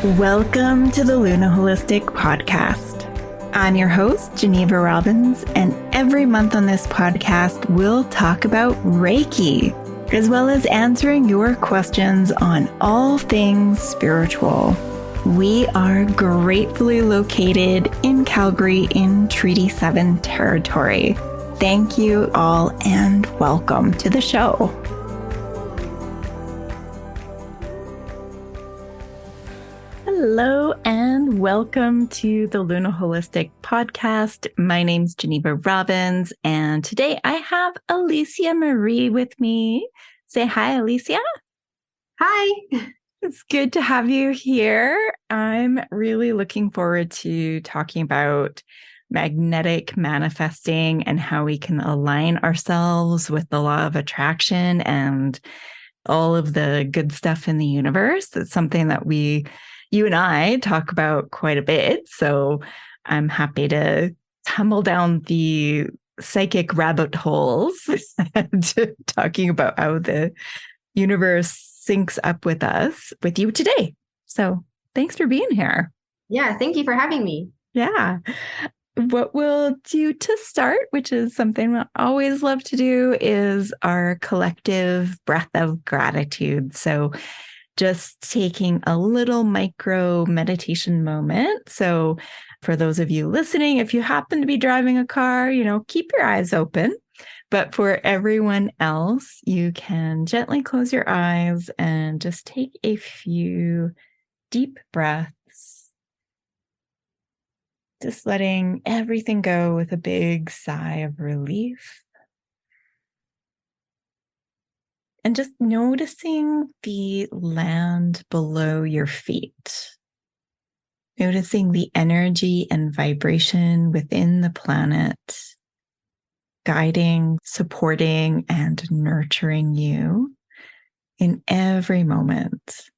Welcome to the Luna Holistic Podcast. I'm your host, Geneva Robbins, and every month on this podcast, we'll talk about Reiki, as well as answering your questions on all things spiritual. We are gratefully located in Calgary in Treaty 7 territory. Thank you all and welcome to the show. Hello and welcome to the Luna Holistic Podcast. My name's Geneva Robbins, and today I have Alicia Marie with me. Say hi, Alicia. Hi. It's good to have you here. I'm really looking forward to talking about magnetic manifesting and how we can align ourselves with the law of attraction and all of the good stuff in the universe. It's something that you and I talk about quite a bit. So I'm happy to tumble down the psychic rabbit holes and talking about how the universe syncs up with us with you today. So thanks for being here. Yeah, thank you for having me. Yeah. What we'll do to start, which is something we always love to do, is our collective breath of gratitude. So just taking a little micro meditation moment. So for those of you listening, if you happen to be driving a car, keep your eyes open. But for everyone else, you can gently close your eyes and just take a few deep breaths. Just letting everything go with a big sigh of relief. And just noticing the land below your feet. Noticing the energy and vibration within the planet, guiding, supporting, and nurturing you in every moment.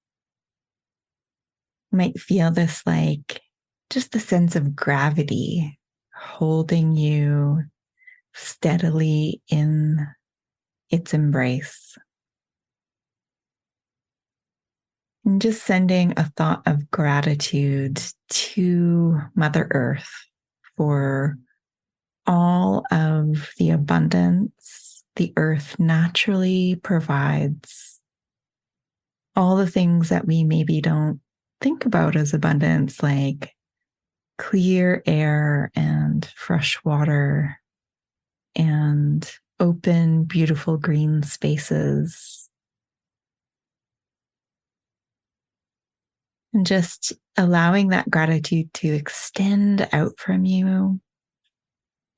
You might feel this like just a sense of gravity holding you steadily in its embrace. And just sending a thought of gratitude to Mother Earth for all of the abundance the earth naturally provides. All the things that we maybe don't think about as abundance, like clear air and fresh water and open, beautiful green spaces. And just allowing that gratitude to extend out from you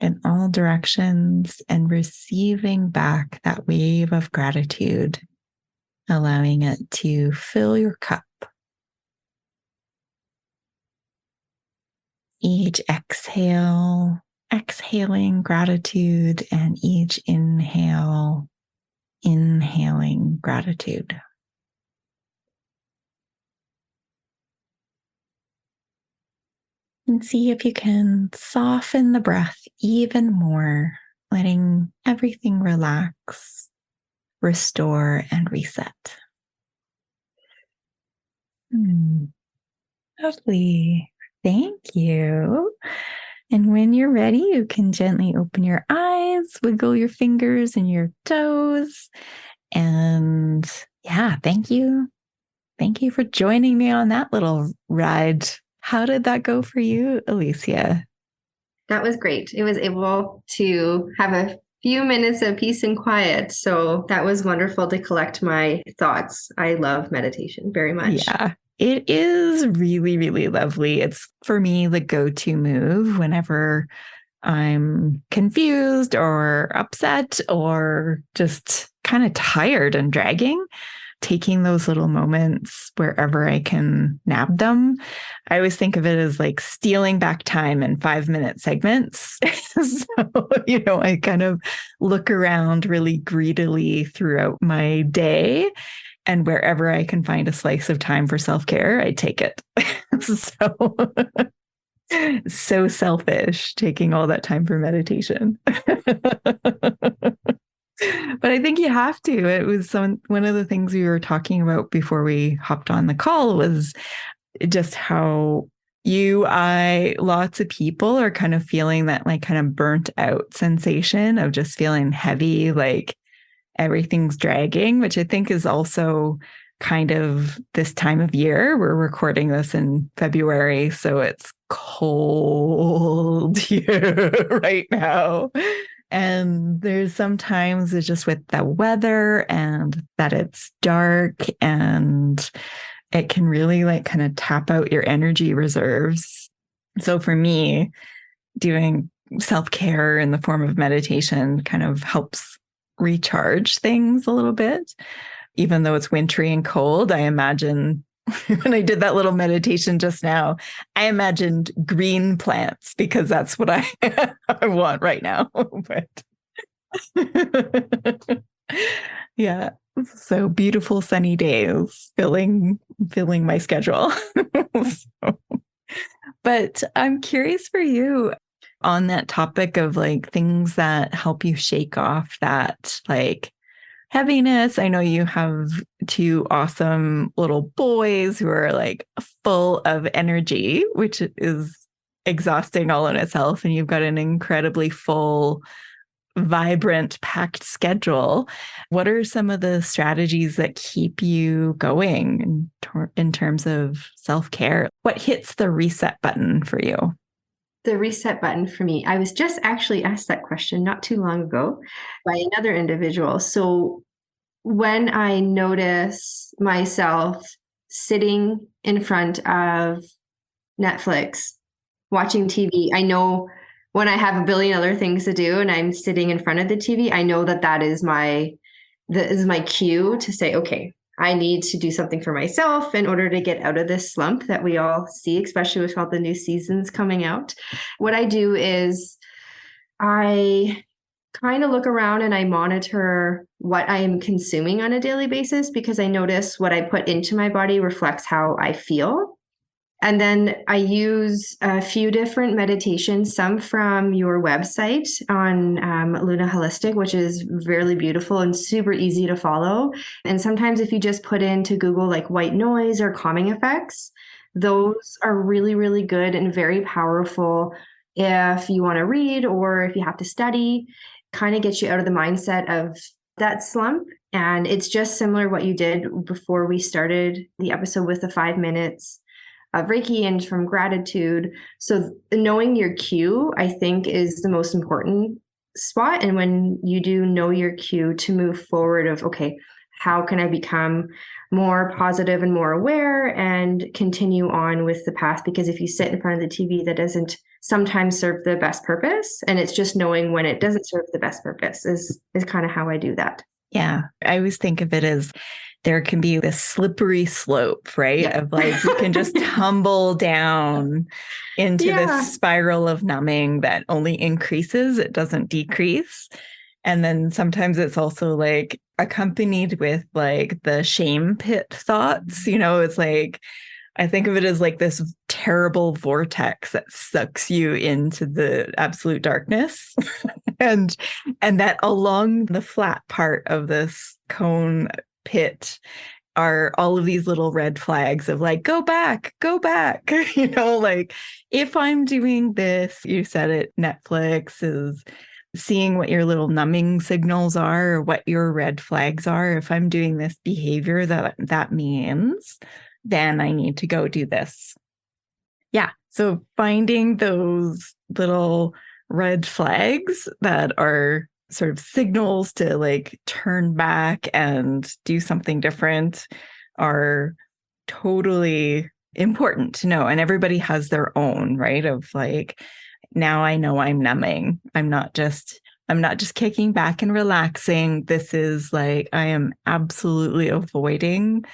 in all directions and receiving back that wave of gratitude, allowing it to fill your cup. Each exhale, exhaling gratitude, and each inhale, inhaling gratitude. And see if you can soften the breath even more, letting everything relax, restore, and reset. Lovely. Thank you. And when you're ready, you can gently open your eyes, wiggle your fingers and your toes. And yeah, thank you. Thank you for joining me on that little ride. How did that go for you, Alicia? That was great. It was able to have a few minutes of peace and quiet. So that was wonderful to collect my thoughts. I love meditation very much. Yeah, it is really, really lovely. It's for me the go-to move whenever I'm confused or upset or just kind of tired and dragging. Taking those little moments wherever I can nab them. I always think of it as like stealing back time in 5-minute segments. So, I kind of look around really greedily throughout my day, and wherever I can find a slice of time for self-care, I take it. So selfish, taking all that time for meditation. But I think you have to. It was one of the things we were talking about before we hopped on the call was just how lots of people are kind of feeling that like kind of burnt out sensation of just feeling heavy, like everything's dragging, which I think is also kind of this time of year. We're recording this in February, so it's cold here right now. And there's sometimes it's just with the weather and that it's dark, and it can really like kind of tap out your energy reserves. So for me, doing self-care in the form of meditation kind of helps recharge things a little bit. Even though it's wintry and cold, I imagine when I did that little meditation just now, I imagined green plants because that's what I I want right now. But yeah, so beautiful sunny days filling my schedule. So, but I'm curious for you on that topic of like things that help you shake off that like heaviness. I know you have two awesome little boys who are like full of energy, which is exhausting all in itself. And you've got an incredibly full, vibrant, packed schedule. What are some of the strategies that keep you going in terms of self-care? What hits the reset button for you? The reset button for me, I was just actually asked that question not too long ago by another individual. So when I notice myself sitting in front of Netflix, watching TV, I know when I have a billion other things to do and I'm sitting in front of the TV, I know that is my cue to say, okay, I need to do something for myself in order to get out of this slump that we all see, especially with all the new seasons coming out. What I do is I kind of look around and I monitor what I am consuming on a daily basis, because I notice what I put into my body reflects how I feel. And then I use a few different meditations, some from your website on Luna Holistic, which is really beautiful and super easy to follow. And sometimes if you just put into Google like white noise or calming effects, those are really, really good and very powerful if you want to read or if you have to study. Kind of gets you out of the mindset of that slump. And it's just similar what you did before we started the episode with the 5 minutes of Reiki and from gratitude. So knowing your cue, I think, is the most important spot. And when you do know your cue, to move forward of, okay, how can I become more positive and more aware and continue on with the path? Because if you sit in front of the TV, that doesn't sometimes serve the best purpose. And it's just knowing when it doesn't serve the best purpose is kind of how I do that. Yeah. I always think of it as there can be this slippery slope, right? Yeah. Of like, you can just tumble down into this spiral of numbing that only increases, it doesn't decrease. And then sometimes it's also like accompanied with like the shame pit thoughts, it's like, I think of it as like this terrible vortex that sucks you into the absolute darkness. and that along the flat part of this cone pit are all of these little red flags of like, go back, like if I'm doing this, you said it, Netflix is seeing what your little numbing signals are or what your red flags are. If I'm doing this behavior, that means then I need to go do this. Yeah. So finding those little red flags that are sort of signals to like turn back and do something different are totally important to know. And everybody has their own, right? Of like, now I know I'm numbing. I'm not just kicking back and relaxing. This is like, I am absolutely avoiding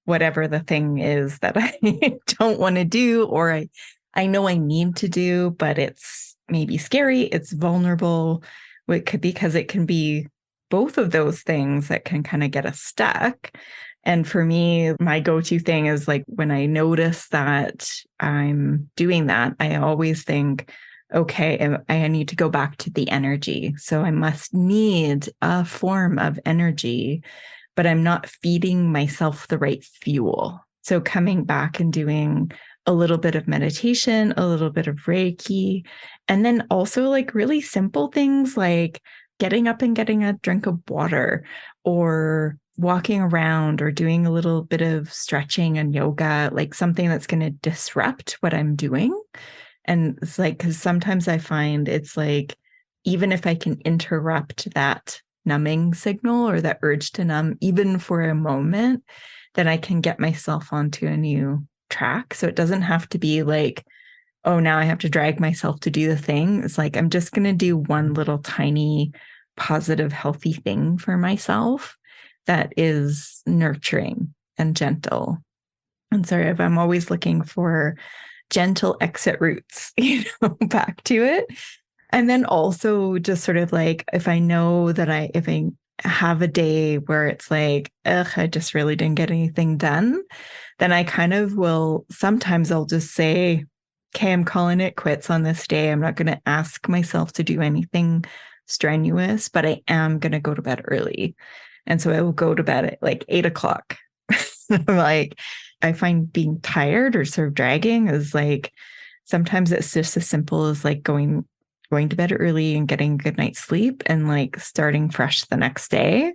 whatever the thing is that I don't want to do, or I know I need to do, but it's maybe scary. It's vulnerable. Because it can be both of those things that can kind of get us stuck. And for me, my go-to thing is like when I notice that I'm doing that, I always think, okay, I need to go back to the energy. So I must need a form of energy, but I'm not feeding myself the right fuel. So coming back and doing a little bit of meditation, a little bit of Reiki, and then also like really simple things like getting up and getting a drink of water or walking around or doing a little bit of stretching and yoga, like something that's going to disrupt what I'm doing. And it's like, because sometimes I find it's like, even if I can interrupt that numbing signal or that urge to numb, even for a moment, then I can get myself onto a new track. So it doesn't have to be like, oh, now I have to drag myself to do the thing. It's like, I'm just going to do one little tiny positive, healthy thing for myself that is nurturing and gentle. And sorry if I'm always looking for gentle exit routes, back to it. And then also just sort of like, if I know that if I have a day where it's like, ugh, I just really didn't get anything done, then I kind of will, sometimes I'll just say, okay, I'm calling it quits on this day. I'm not going to ask myself to do anything strenuous, but I am going to go to bed early. And so I will go to bed at like 8 o'clock. Like, I find being tired or sort of dragging is like, sometimes it's just as simple as like going to bed early and getting a good night's sleep and like starting fresh the next day.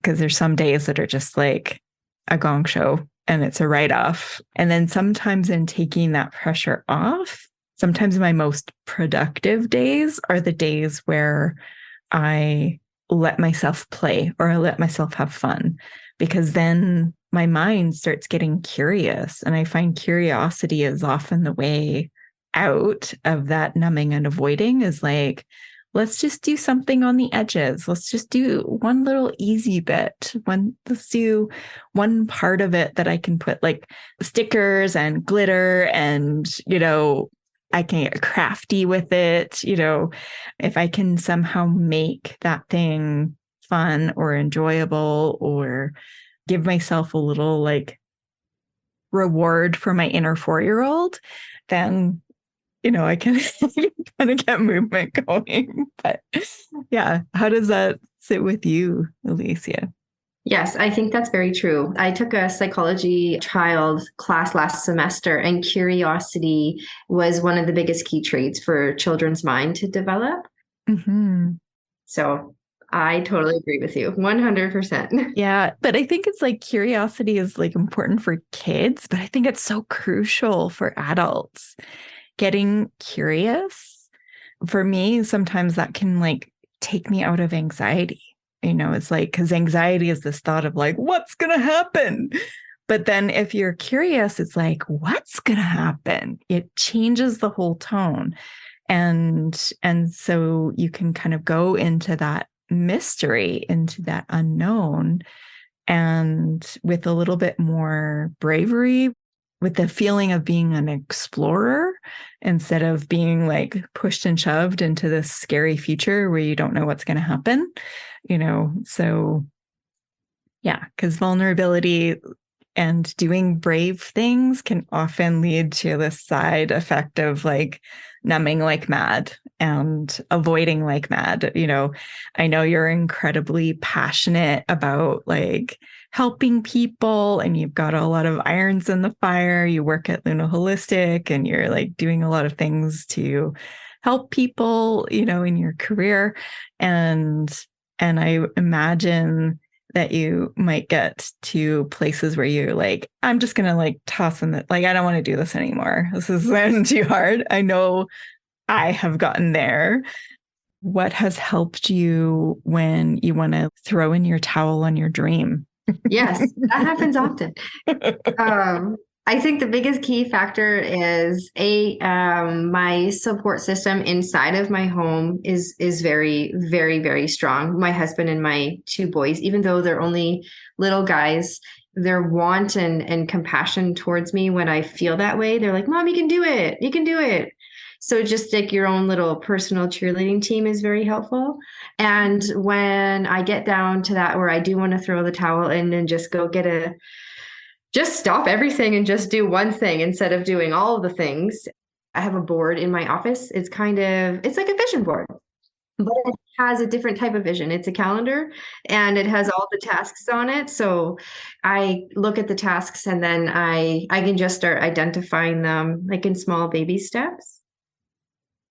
Because there's some days that are just like a gong show and it's a write-off. And then sometimes in taking that pressure off, sometimes my most productive days are the days where I let myself play or I let myself have fun, because then my mind starts getting curious. And I find curiosity is often the way out of that numbing and avoiding, is like, let's just do something on the edges. Let's just do one little easy bit. Let's do one part of it that I can put like stickers and glitter and, I can get crafty with it. If I can somehow make that thing fun or enjoyable or give myself a little like reward for my inner 4-year-old, then I can kind of get movement going. But yeah, how does that sit with you, Alicia? Yes, I think that's very true. I took a psychology child class last semester, and curiosity was one of the biggest key traits for children's mind to develop. Mm-hmm. So I totally agree with you, 100%. Yeah, but I think it's like curiosity is like important for kids, but I think it's so crucial for adults. Getting curious, for me, sometimes that can like take me out of anxiety. It's like, because anxiety is this thought of like, what's going to happen? But then if you're curious, it's like, what's going to happen? It changes the whole tone. And so you can kind of go into that mystery, into that unknown, and with a little bit more bravery, with the feeling of being an explorer instead of being like pushed and shoved into this scary future where you don't know what's going to happen, so yeah, because vulnerability and doing brave things can often lead to this side effect of like numbing like mad and avoiding like mad. I know you're incredibly passionate about like helping people and you've got a lot of irons in the fire. You work at Luna Holistic and you're like doing a lot of things to help people, in your career. And I imagine that you might get to places where you're like, I'm just going to like toss in like, I don't want to do this anymore. This is too hard. I know I have gotten there. What has helped you when you want to throw in your towel on your dream? Yes, that happens often. I think the biggest key factor is my support system inside of my home is very, very, very strong. My husband and my 2 boys, even though they're only little guys, their want and compassion towards me when I feel that way, they're like, Mom, you can do it. You can do it. So just like your own little personal cheerleading team is very helpful. And when I get down to that where I do want to throw the towel in and just go just stop everything and just do one thing instead of doing all of the things. I have a board in my office. It's like a vision board. but it has a different type of vision. It's a calendar and it has all the tasks on it. So I look at the tasks and then I can just start identifying them like in small baby steps.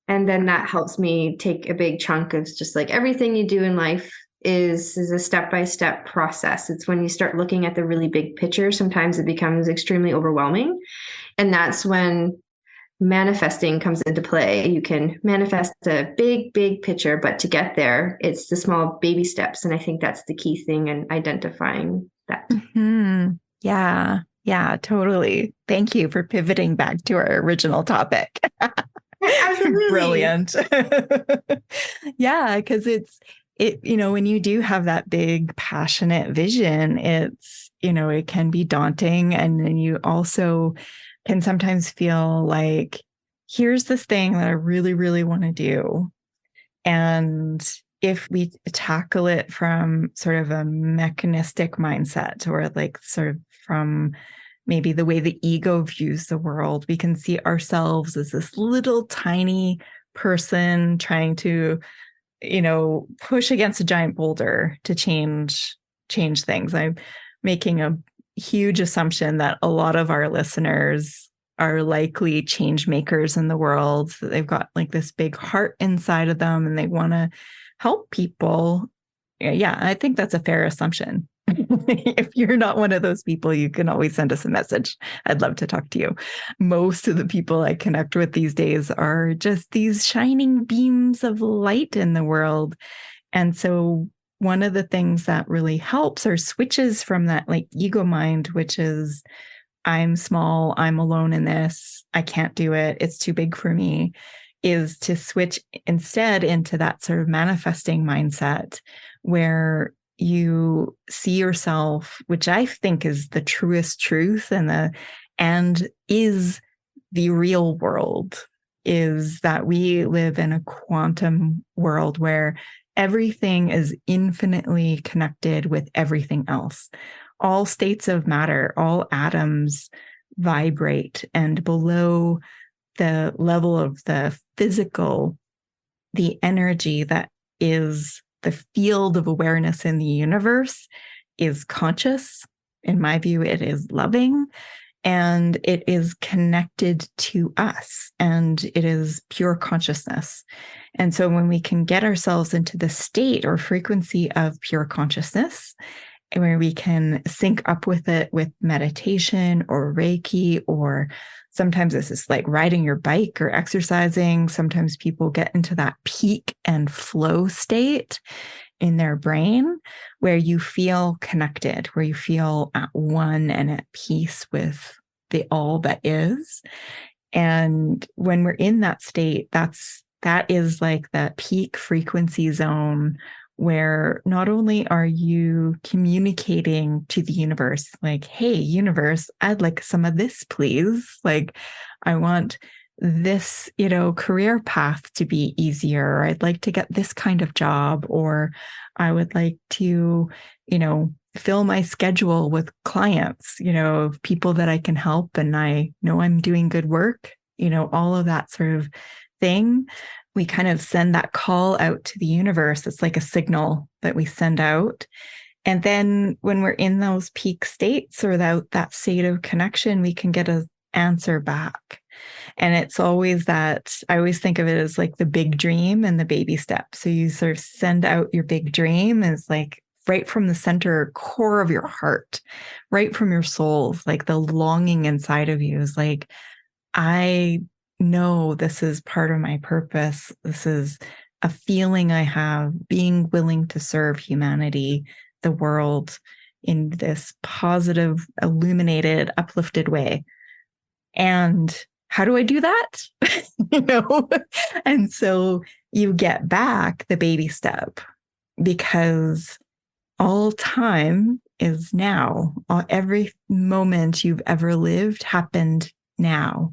And then that helps me take a big chunk of just like everything you do in life is a step-by-step process. It's when you start looking at the really big picture, sometimes it becomes extremely overwhelming. And that's when manifesting comes into play. You can manifest a big, big picture, but to get there, it's the small baby steps. And I think that's the key thing in identifying that. Hmm. Yeah. Yeah, totally. Thank you for pivoting back to our original topic. Absolutely. Brilliant. Yeah, because when you do have that big passionate vision, it can be daunting. And then you also can sometimes feel like, here's this thing that I really, really want to do. And if we tackle it from sort of a mechanistic mindset, or like sort of from maybe the way the ego views the world, we can see ourselves as this little tiny person trying to, push against a giant boulder to change things. I'm making a huge assumption that a lot of our listeners are likely change makers in the world. So they've got like this big heart inside of them and they want to help people. Yeah, I think that's a fair assumption. If you're not one of those people, you can always send us a message. I'd love to talk to you. Most of the people I connect with these days are just these shining beams of light in the world. And so one of the things that really helps are switches from that like ego mind, which is I'm small, I'm alone in this, I can't do it, it's too big for me, is to switch instead into that sort of manifesting mindset where you see yourself, which I think is the truest truth and is the real world, is that we live in a quantum world where everything is infinitely connected with everything else. All states of matter, all atoms vibrate, and below the level of the physical, the energy that is the field of awareness in the universe is conscious. In my view, it is loving and it is connected to us and it is pure consciousness. And so when we can get ourselves into the state or frequency of pure consciousness, where we can sync up with it with meditation or Reiki, or sometimes this is like riding your bike or exercising. Sometimes people get into that peak and flow state in their brain where you feel connected, where you feel at one and at peace with the all that is. And when we're in that state, that is like that peak frequency zone where not only are you communicating to the universe, like, hey, universe, I'd like some of this, please. Like, I want this, career path to be easier. Or I'd like to get this kind of job, or I would like to, fill my schedule with clients, people that I can help and I know I'm doing good work, all of that sort of thing. We kind of send that call out to the universe. It's like a signal that we send out. And then when we're in those peak states or that state of connection, we can get an answer back. And it's always that, I always think of it as like the big dream and the baby step. So you sort of send out your big dream as like right from the center core of your heart, right from your soul, like the longing inside of you is like, I know this is part of my purpose. This is a feeling I have, being willing to serve humanity, the world in this positive, illuminated, uplifted way. And how do I do that? you know? And so you get back the baby step because all time is now. Every moment you've ever lived happened now.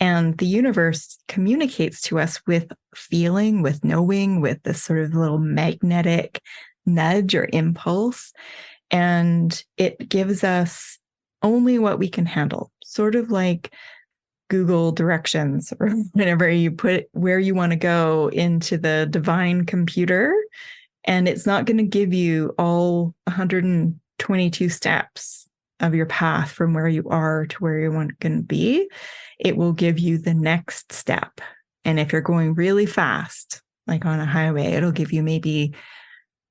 And the universe communicates to us with feeling, with knowing, with this sort of little magnetic nudge or impulse. And it gives us only what we can handle, sort of like Google directions or whenever you put where you want to go into the divine computer, and it's not going to give you all 122 steps of your path from where you are to where you want to be. It will give you the next step. And if you're going really fast, like on a highway, it'll give you maybe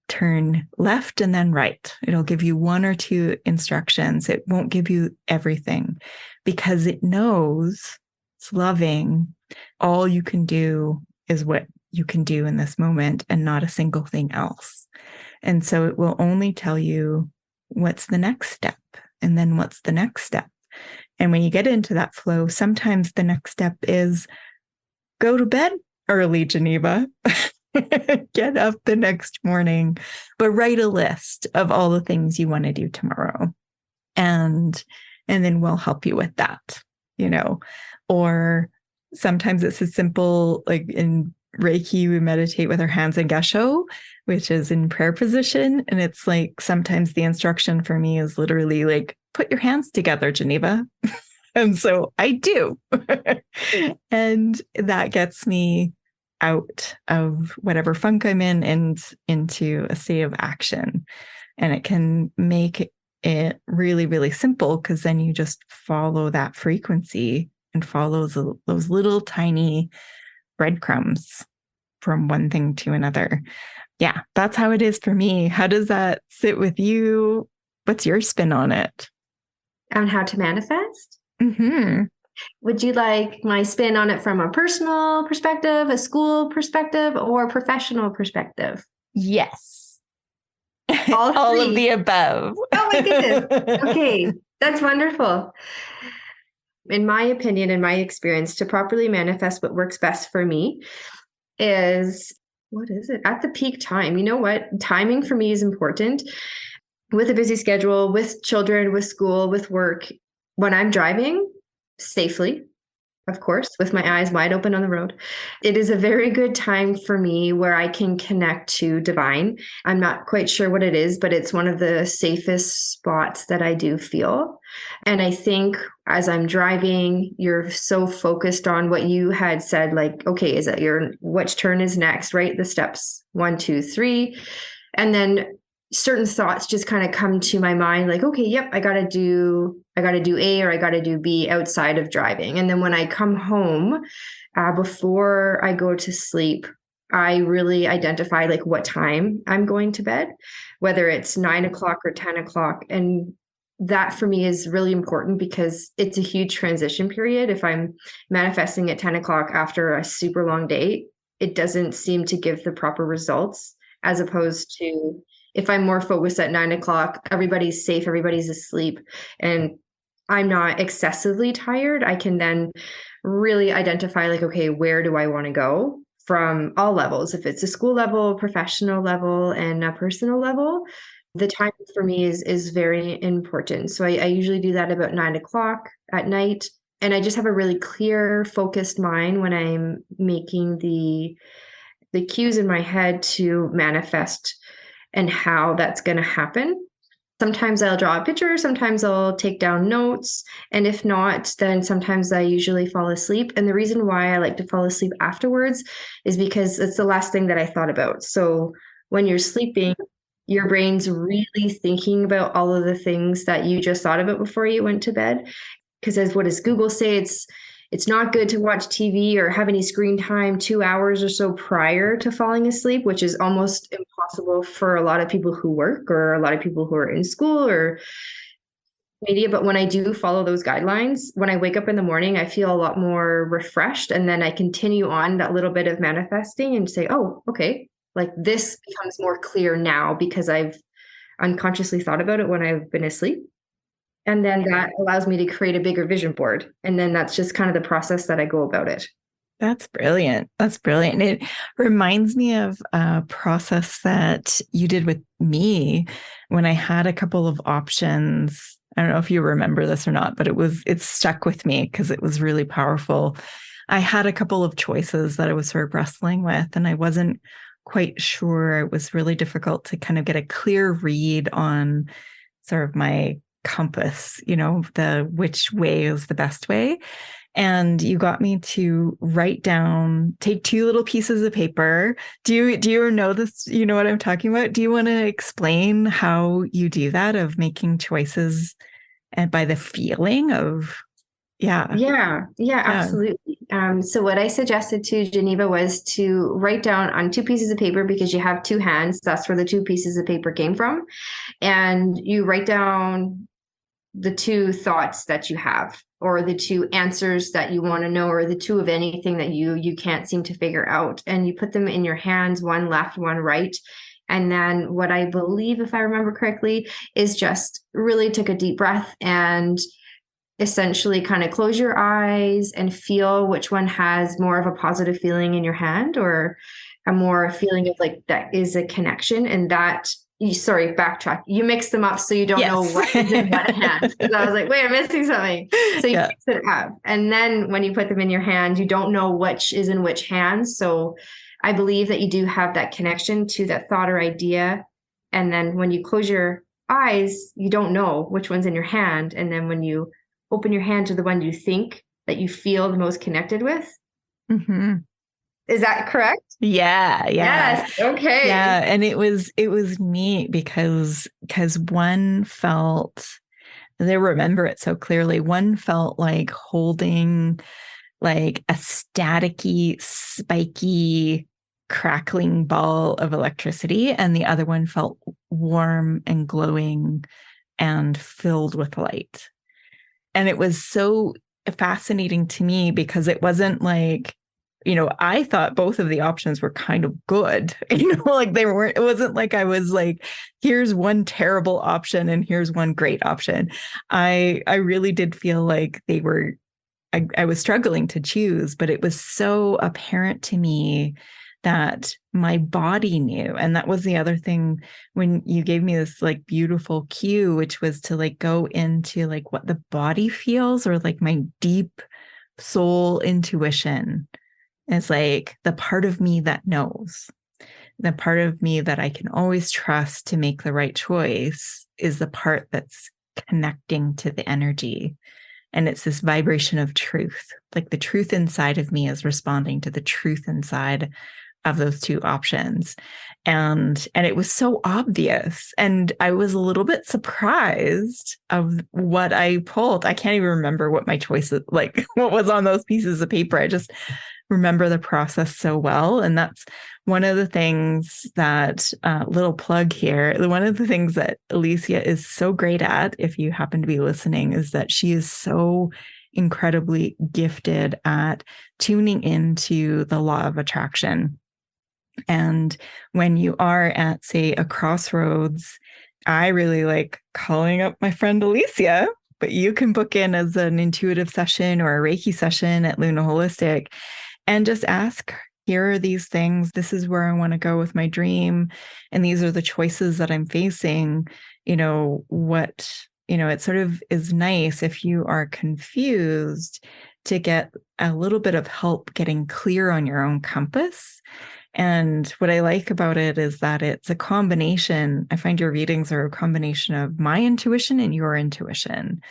turn left and then right. It'll give you one or two instructions. It won't give you everything because it knows, it's loving. All you can do is what you can do in this moment and not a single thing else. And so it will only tell you what's the next step and then what's the next step. And when you get into that flow, sometimes the next step is go to bed early, Geneva. Get up the next morning, but write a list of all the things you want to do tomorrow. And then we'll help you with that, or sometimes it's as simple, like in Reiki, we meditate with our hands in gesho, which is in prayer position. And it's like, sometimes the instruction for me is literally like, put your hands together, Geneva. And so I do. And that gets me out of whatever funk I'm in and into a state of action. And it can make it really, really simple because then you just follow that frequency and follow those little tiny breadcrumbs from one thing to another. Yeah, that's how it is for me. How does that sit with you? What's your spin on it? On how to manifest? Mm-hmm. Would you like my spin on it from a personal perspective, a school perspective, or professional perspective? Yes. All of the above. Oh my goodness. Okay, that's wonderful. In my opinion, in my experience, to properly manifest what works best for me is, what is it? At the peak time. You know what? Timing for me is important. With a busy schedule, with children, with school, with work, when I'm driving safely, of course, with my eyes wide open on the road, it is a very good time for me where I can connect to divine. I'm not quite sure what it is, but it's one of the safest spots that I do feel. And I think as I'm driving, you're so focused on what you had said, like, okay, is that which turn is next, right? The steps 1, 2, 3. And then certain thoughts just kind of come to my mind, like, okay, yep, I got to do A or I got to do B outside of driving. And then when I come home, before I go to sleep, I really identify like what time I'm going to bed, whether it's 9 o'clock or 10 o'clock. And that for me is really important because it's a huge transition period. If I'm manifesting at 10 o'clock after a super long day, it doesn't seem to give the proper results, as opposed to if I'm more focused at 9 o'clock, everybody's safe, everybody's asleep, and I'm not excessively tired, I can then really identify like, okay, where do I want to go from all levels? If it's a school level, professional level, and a personal level, the time for me is very important. So I usually do that about 9 o'clock at night. And I just have a really clear, focused mind when I'm making the cues in my head to manifest and how that's going to happen. Sometimes I'll draw a picture, sometimes I'll take down notes. And if not, then sometimes I usually fall asleep. And the reason why I like to fall asleep afterwards is because it's the last thing that I thought about. So when you're sleeping, your brain's really thinking about all of the things that you just thought about before you went to bed. Because what does Google say? It's not good to watch TV or have any screen time 2 hours or so prior to falling asleep, which is almost impossible for a lot of people who work or a lot of people who are in school or media. But when I do follow those guidelines, when I wake up in the morning, I feel a lot more refreshed. And then I continue on that little bit of manifesting and say, oh, okay, like this becomes more clear now because I've unconsciously thought about it when I've been asleep. And then that allows me to create a bigger vision board. And then that's just kind of the process that I go about it. That's brilliant. That's brilliant. It reminds me of a process that you did with me when I had a couple of options. I don't know if you remember this or not, but it stuck with me because it was really powerful. I had a couple of choices that I was sort of wrestling with, and I wasn't quite sure. It was really difficult to kind of get a clear read on sort of my compass, which way is the best way. and you got me to write down, take two little pieces of paper. Do you know this? You know what I'm talking about? Do you want to explain how you do that, of making choices and by the feeling of, yeah. Yeah, absolutely. So what I suggested to Geneva was to write down on two pieces of paper, because you have two hands. That's where the two pieces of paper came from. And you write down the two thoughts that you have, or the two answers that you want to know, or the two of anything that you can't seem to figure out. And you put them in your hands, one left, one right. And then what I believe, if I remember correctly, is just really take a deep breath and essentially kind of close your eyes and feel which one has more of a positive feeling in your hand, or a more feeling of like that is a connection. And that sorry, backtrack. You mix them up so you don't know what is in what hand. Because I was like, wait, I'm missing something. So you mix it up. And then when you put them in your hand, you don't know which is in which hand. So I believe that you do have that connection to that thought or idea. And then when you close your eyes, you don't know which one's in your hand. And then when you open your hand to the one you think that you feel the most connected with. Mm-hmm. Is that correct? Yeah. Yes. Okay. Yeah. And it was neat because one felt, I remember it so clearly. One felt like holding like a staticky, spiky, crackling ball of electricity. And the other one felt warm and glowing and filled with light. And it was so fascinating to me because it wasn't like, I thought both of the options were kind of good, like they weren't, it wasn't like I was like, here's one terrible option and here's one great option. I really did feel like they were, I was struggling to choose, but it was so apparent to me that my body knew. And that was the other thing when you gave me this like beautiful cue, which was to like go into like what the body feels, or like my deep soul intuition. It's like the part of me that knows, the part of me that I can always trust to make the right choice is the part that's connecting to the energy. And it's this vibration of truth. Like the truth inside of me is responding to the truth inside of those two options. And it was so obvious. And I was a little bit surprised of what I pulled. I can't even remember what my choices, like what was on those pieces of paper. I just remember the process so well. And that's one of the things that, little plug here, one of the things that Alicia is so great at, if you happen to be listening, is that she is so incredibly gifted at tuning into the law of attraction. And when you are at, say, a crossroads, I really like calling up my friend Alicia, but you can book in as an intuitive session or a Reiki session at Luna Holistic and just ask, here are these things. This is where I want to go with my dream. And these are the choices that I'm facing. It sort of is nice if you are confused to get a little bit of help getting clear on your own compass. And what I like about it is that it's a combination. I find your readings are a combination of my intuition and your intuition,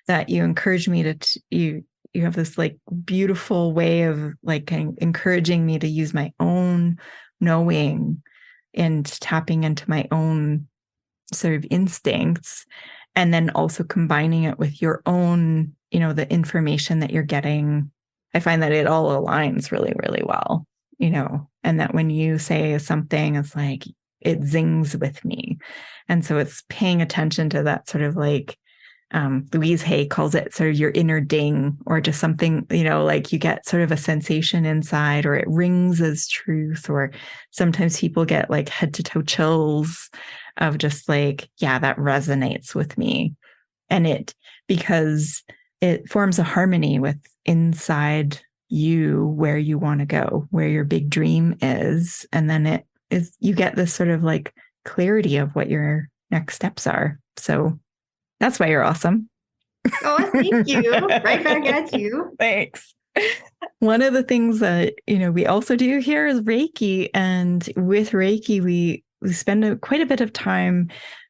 that you encourage me to, you have this like beautiful way of like encouraging me to use my own knowing and tapping into my own sort of instincts, and then also combining it with your own, the information that you're getting. I find that it all aligns really, really well, and that when you say something, it's like it zings with me. And so it's paying attention to that sort of like, Louise Hay calls it sort of your inner ding, or just something, like you get sort of a sensation inside, or it rings as truth, or sometimes people get like head to toe chills of just like, yeah, that resonates with me. And because it forms a harmony with inside you, where you want to go, where your big dream is. And then you get this sort of like clarity of what your next steps are. So that's why you're awesome. Oh, thank you. Right back at you. Thanks. One of the things that, we also do here is Reiki. And with Reiki, we spend quite a bit of time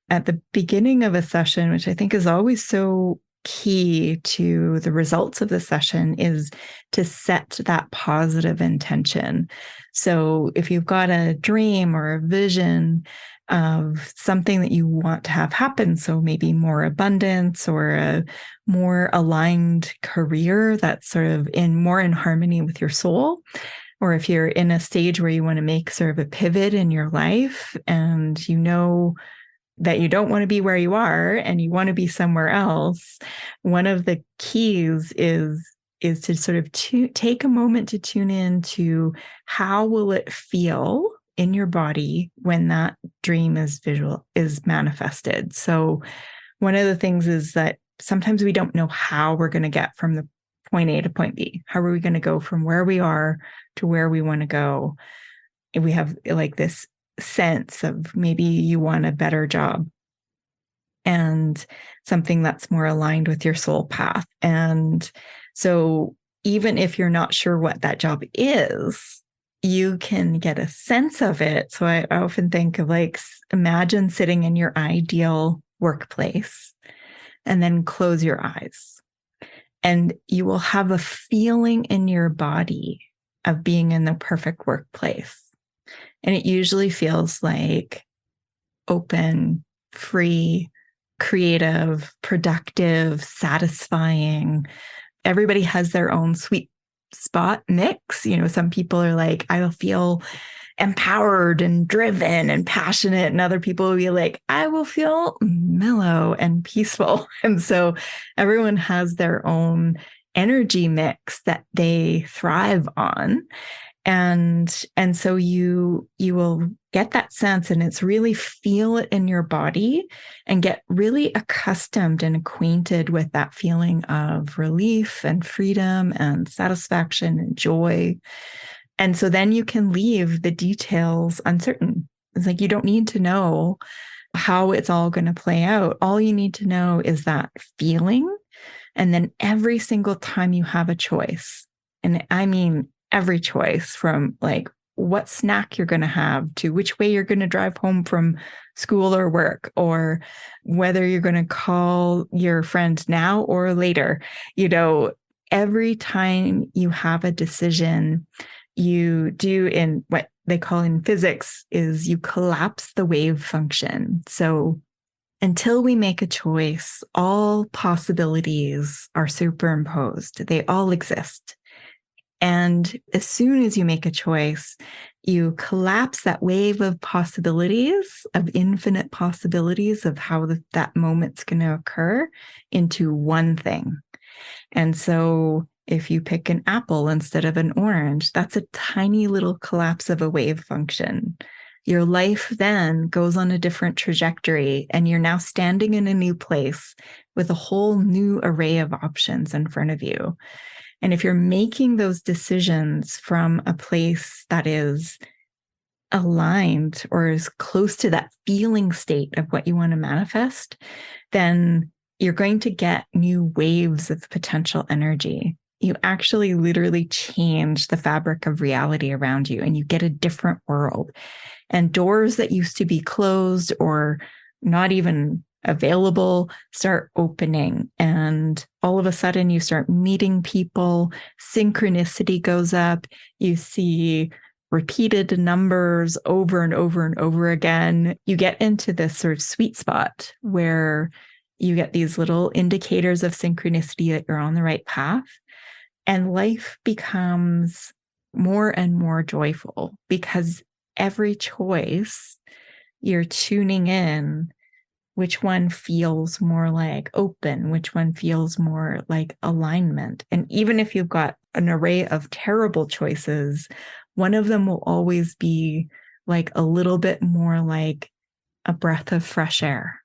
at the beginning of a session, which I think is always so key to the results of the session is to set that positive intention. So if you've got a dream or a vision of something that you want to have happen, so maybe more abundance or a more aligned career that's sort of more in harmony with your soul, or if you're in a stage where you want to make sort of a pivot in your life and you know that you don't want to be where you are and you want to be somewhere else, one of the keys is to sort of take a moment to tune in to how will it feel in your body when that dream is manifested. So one of the things is that sometimes we don't know how we're going to get from the point A to point B. How are we going to go from where we are to where we want to go? And we have like this sense of maybe you want a better job and something that's more aligned with your soul path. And so even if you're not sure what that job is, you can get a sense of it. So I often think of like, imagine sitting in your ideal workplace and then close your eyes. And you will have a feeling in your body of being in the perfect workplace. And it usually feels like open, free, creative, productive, satisfying. Everybody has their own sweet spot mix. You know, some people are like, I will feel empowered and driven and passionate. And other people will be like, I will feel mellow and peaceful. And so everyone has their own energy mix that they thrive on. And so you will get that sense, and it's really feel it in your body and get really accustomed and acquainted with that feeling of relief and freedom and satisfaction and joy. And so then you can leave the details uncertain. It's like you don't need to know how it's all going to play out. All you need to know is that feeling. And then every single time you have a choice, and I mean every choice, from like what snack you're going to have to which way you're going to drive home from school or work, or whether you're going to call your friend now or later, you know, every time you have a decision, you do, in what they call in physics is you collapse the wave function. So until we make a choice, all possibilities are superimposed. They all exist. And as soon as you make a choice, you collapse that wave of possibilities, of infinite possibilities of how that moment's going to occur, into one thing. And so if you pick an apple instead of an orange, that's a tiny little collapse of a wave function. Your life then goes on a different trajectory, and you're now standing in a new place with a whole new array of options in front of you. And if you're making those decisions from a place that is aligned or is close to that feeling state of what you want to manifest, then you're going to get new waves of potential energy. You actually literally change the fabric of reality around you, and you get a different world. And doors that used to be closed or not even available start opening, and all of a sudden you start meeting people. Synchronicity goes up. You see repeated numbers over and over and over again. You get into this sort of sweet spot where you get these little indicators of synchronicity that you're on the right path, and life becomes more and more joyful, because every choice you're tuning in which one feels more like open, which one feels more like alignment. And even if you've got an array of terrible choices, one of them will always be like a little bit more like a breath of fresh air.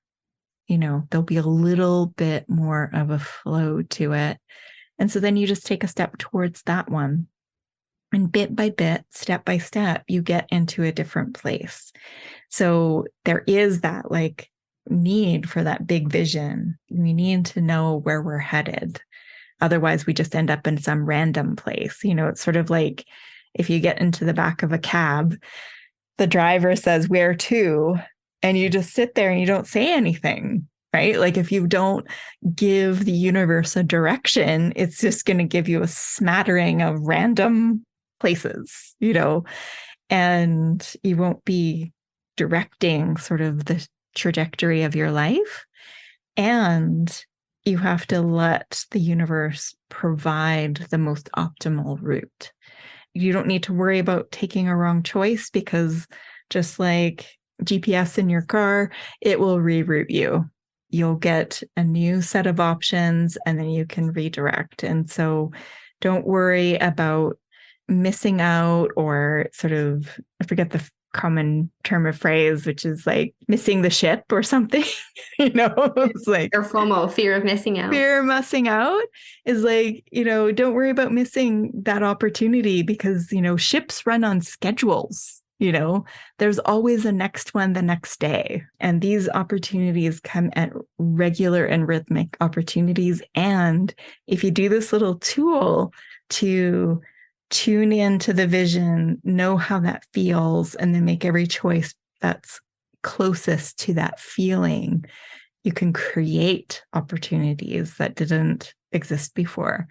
You know, there'll be a little bit more of a flow to it. And so then you just take a step towards that one. And bit by bit, step by step, you get into a different place. So there is that like need for that big vision. We need to know where we're headed. Otherwise, we just end up in some random place. You know, it's sort of like if you get into the back of a cab, the driver says, "Where to?" And you just sit there and you don't say anything. right? Like if you don't give the universe a direction, it's just going to give you a smattering of random places, and you won't be directing sort of the trajectory of your life. And you have to let the universe provide the most optimal route. You don't need to worry about taking a wrong choice, because just like GPS in your car, it will reroute you. You'll get a new set of options and then you can redirect. And so don't worry about missing out, or sort of, I forget the common term of phrase, which is like missing the ship or something. It's like, or FOMO, fear of missing out. Fear of missing out is like, don't worry about missing that opportunity, because, ships run on schedules. There's always a next one the next day. And these opportunities come at regular and rhythmic opportunities. And if you do this little tool to tune into the vision, know how that feels, and then make every choice that's closest to that feeling, you can create opportunities that didn't exist before.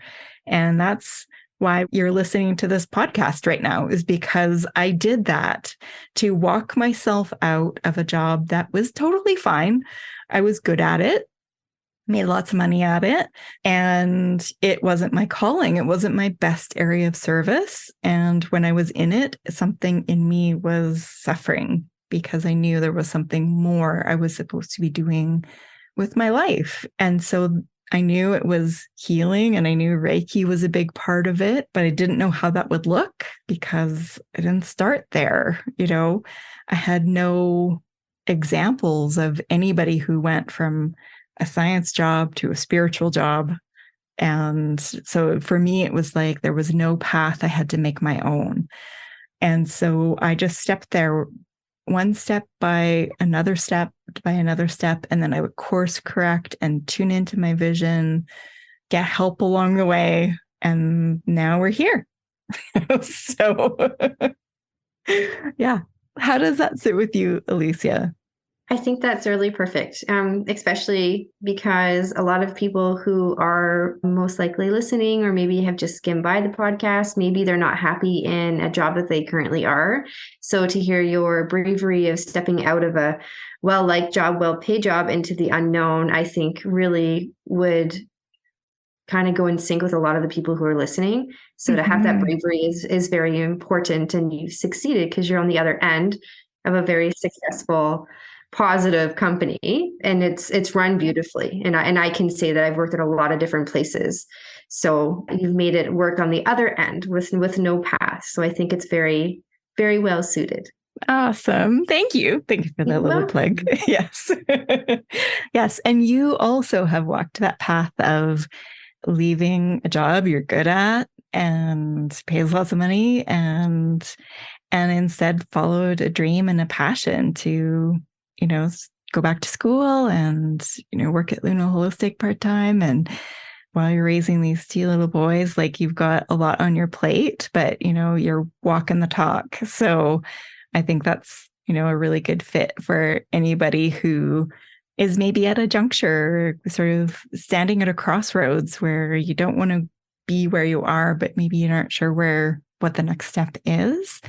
And that's why you're listening to this podcast right now, is because I did that to walk myself out of a job that was totally fine. I was good at it, made lots of money at it, and it wasn't my calling. It wasn't my best area of service. And when I was in it, something in me was suffering, because I knew there was something more I was supposed to be doing with my life. And so I knew it was healing, and I knew Reiki was a big part of it, but I didn't know how that would look, because I didn't start there. I had no examples of anybody who went from a science job to a spiritual job. And so for me, it was like there was no path. I had to make my own. And so I just stepped there, one step by another step by another step. And then I would course correct and tune into my vision, get help along the way. And now we're here. So yeah. How does that sit with you, Alicia? I think that's really perfect, especially because a lot of people who are most likely listening, or maybe have just skimmed by the podcast, maybe they're not happy in a job that they currently are. So to hear your bravery of stepping out of a well-liked job, well-paid job into the unknown, I think really would kind of go in sync with a lot of the people who are listening. So to have that bravery is very important, and you've succeeded because you're on the other end of a very successful, positive company, and it's run beautifully. And I can say that I've worked at a lot of different places. So you've made it work on the other end with no path. So I think it's very, very well suited. Awesome. Thank you. Thank you for that little plug. Yes. Yes. And you also have walked that path of leaving a job you're good at and pays lots of money, and instead followed a dream and a passion to go back to school and, work at Luna Holistic part-time. And while you're raising these two little boys, like, you've got a lot on your plate, but, you're walking the talk. So I think that's, a really good fit for anybody who is maybe at a juncture, sort of standing at a crossroads where you don't want to be where you are, but maybe you aren't sure what the next step is.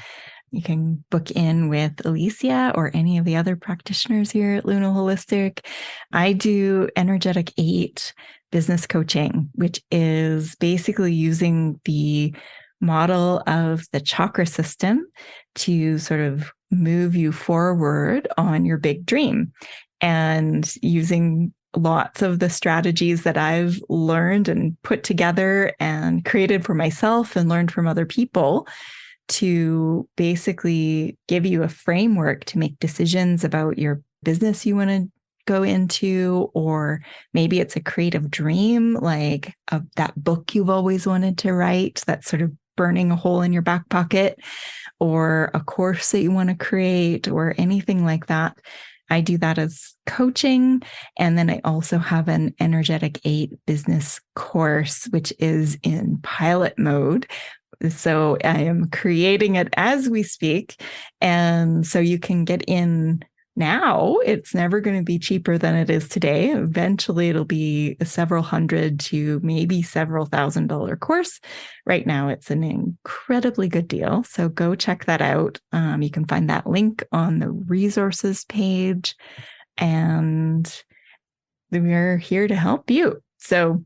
You can book in with Alicia or any of the other practitioners here at Luna Holistic. I do Energetic 8 business coaching, which is basically using the model of the chakra system to sort of move you forward on your big dream, and using lots of the strategies that I've learned and put together and created for myself and learned from other people to basically give you a framework to make decisions about your business you want to go into, or maybe it's a creative dream, like that book you've always wanted to write that's sort of burning a hole in your back pocket, or a course that you want to create, or anything like that. I do that as coaching. And then I also have an Energetic 8 business course, which is in pilot mode. So I am creating it as we speak. And so you can get in now it's never going to be cheaper than it is today. Eventually, it'll be a several hundred to maybe several $1,000 course. Right now, it's an incredibly good deal. So go check that out. You can find that link on the resources page. And we're here to help you. So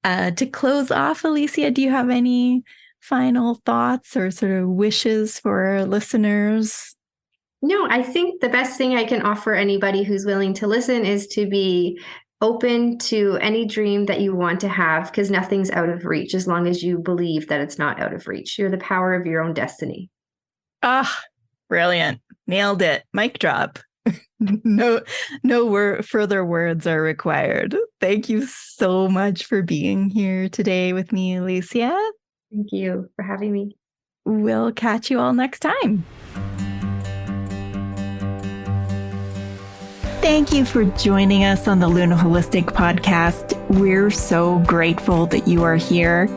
to close off, Alicia, do you have any final thoughts or sort of wishes for our listeners? No, I think the best thing I can offer anybody who's willing to listen is to be open to any dream that you want to have, because nothing's out of reach as long as you believe that it's not out of reach. You're the power of your own destiny. Ah, brilliant. Nailed it. Mic drop. No further words are required. Thank you so much for being here today with me, Alicia. Thank you for having me. We'll catch you all next time. Thank you for joining us on the Luna Holistic Podcast. We're so grateful that you are here.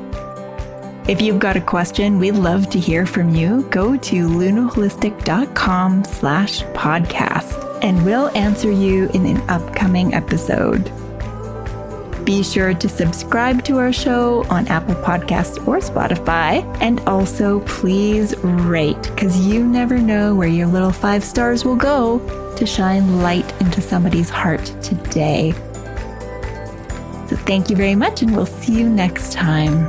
If you've got a question, we'd love to hear from you. Go to lunaholistic.com/podcast and we'll answer you in an upcoming episode. Be sure to subscribe to our show on Apple Podcasts or Spotify. And also please rate, because you never know where your little 5 stars will go to shine light into somebody's heart today. So thank you very much, and we'll see you next time.